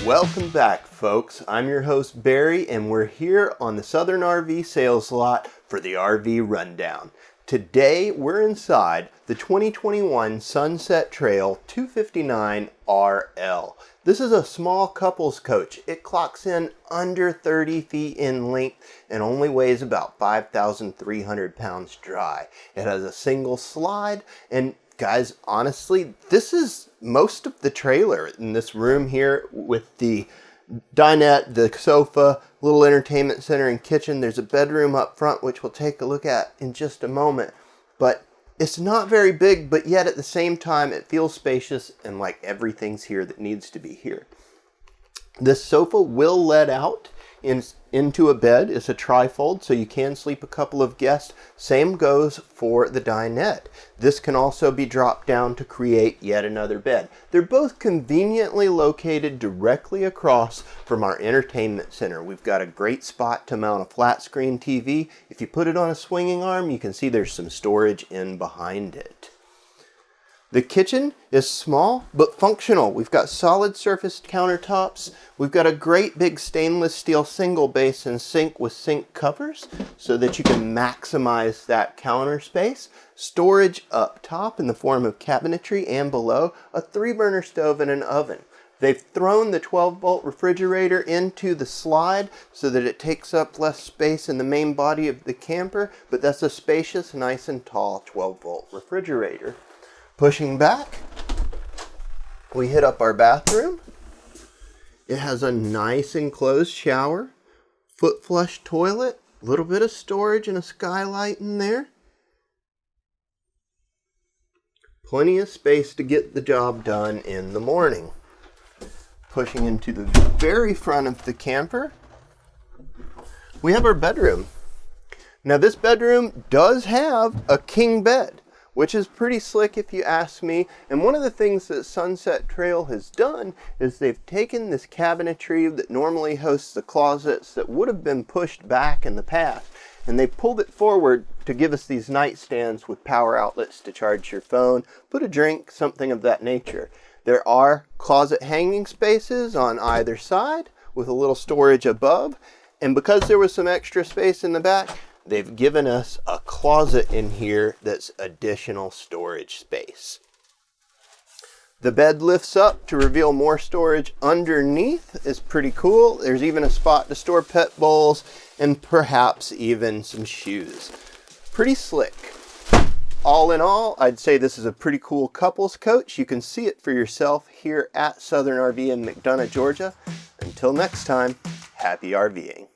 Welcome back, folks. I'm your host, Barry, and we're here on the Southern RV sales lot for the RV Rundown. Today, we're inside the 2021 Sunset Trail 259RL. This is a small couples coach. It clocks in under 30 feet in length and only weighs about 5,300 pounds dry. It has a single slide, and guys, honestly, this is most of the trailer in this room here with the dinette, the sofa, little entertainment center and kitchen. There's a bedroom up front, which we'll take a look at in just a moment. But it's not very big, but yet at the same time, it feels spacious and like everything's here that needs to be here. This sofa will let out into a bed. It's a trifold, so you can sleep a couple of guests. Same goes for the dinette. This can also be dropped down to create yet another bed. They're both conveniently located directly across from our entertainment center. We've got a great spot to mount a flat screen TV. If you put it on a swinging arm, you can see there's some storage in behind it. The kitchen is small but functional. We've got solid surfaced countertops. We've got a great big stainless steel single basin sink with sink covers so that you can maximize that counter space. Storage up top in the form of cabinetry and below, a 3-burner stove and an oven. They've thrown the 12-volt refrigerator into the slide so that it takes up less space in the main body of the camper, but that's a spacious, nice and tall 12-volt refrigerator. Pushing back, we hit up our bathroom. It has a nice enclosed shower, foot flush toilet, a little bit of storage and a skylight in there. Plenty of space to get the job done in the morning. Pushing into the very front of the camper, we have our bedroom. Now this bedroom does have a king bed, which is pretty slick if you ask me. And one of the things that Sunset Trail has done is they've taken this cabinetry that normally hosts the closets that would have been pushed back in the past, and they pulled it forward to give us these nightstands with power outlets to charge your phone, put a drink, something of that nature. There are closet hanging spaces on either side with a little storage above, and because there was some extra space in the back, they've given us a closet in here that's additional storage space. The bed lifts up to reveal more storage underneath. It's pretty cool. There's even a spot to store pet bowls and perhaps even some shoes. Pretty slick. All in all, I'd say this is a pretty cool couples coach. You can see it for yourself here at Southern RV in McDonough, Georgia. Until next time, happy RVing.